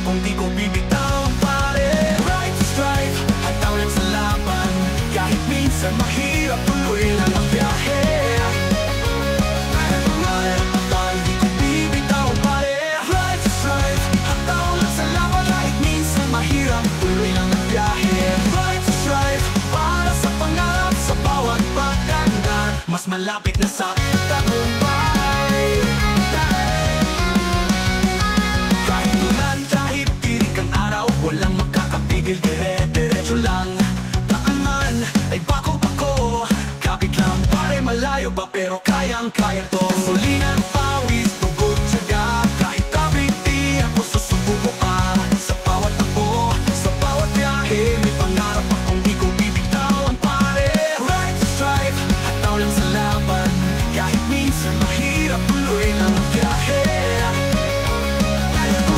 kung di ko bibitaw pare. Right to strive, hataw lang sa laban. Kahit minsan mahirap, tuloy lang ang biyahe. Kahit pangarap at di ko bibitaw pare. Right to strive, hataw lang sa laban. Kahit minsan mahirap, tuloy lang ang biyahe. Right to strive, para sa pangarap, sa bawat pagdanda, mas malapit na sa tagumpay. Kahit ulan, kahit tirik ang araw, walang makakapigil, dire-diretso lang. Daanan ay bako-bako, kapit lang pare, malayo ba pero kayang-kaya to. Sulinan, pawis, tugod, tiyaga, kahit kabiti ako susubuko pa. Sa bawat takbo, sa bawat biyahe, may pangarap akong di ko bibitawan pare. Right to strive, hataw lang sa laban. Kahit minsan mahirap, tuloy lang ang biyahe.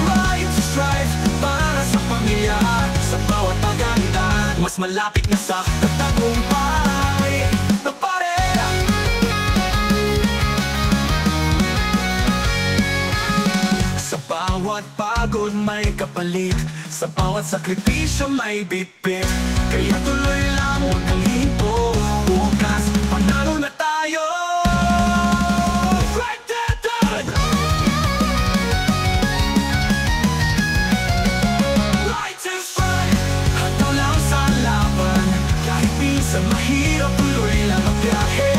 Right to strive, para sa pamilya, sa bawat paganda, mas malapit na sa tagumpay na pare. Sa bawat pagod may kapalit, sa bawat sakripisyo may bitbit. Kaya tuloy lang, huwag kang hinto. Bukas, panalo na tayo. Right there, right to strive, hataw lang sa laban. Kahit minsan mahirap, tuloy lang ang biyahe.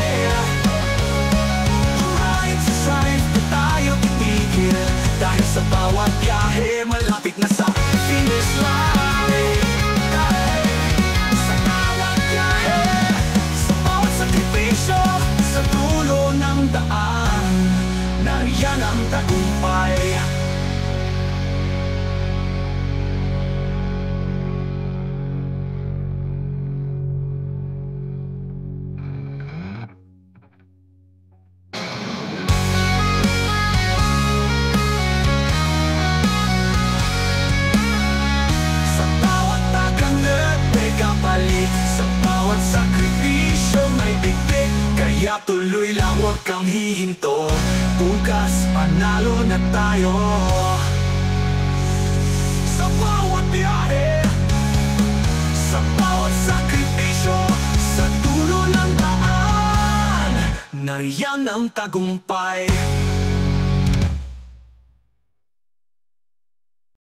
Right to strive, di tayo titigil. Dahil sa bawat biyahe, malapit na sa finish line. Sa bawat biyahe, sa bawat sakripisyo, sa dulo ng daan, nariyan ang tagumpay. Sa bawat tagangat may kapalit, sa bawat sakripisyo may bigbig. Kaya tuloy lang, huwag kang hihinto. Bukas, panalo na tayo. Sa bawat biyahe, sa bawat sakripisyo, sa dulo ng daan, nariyan ang tagumpay.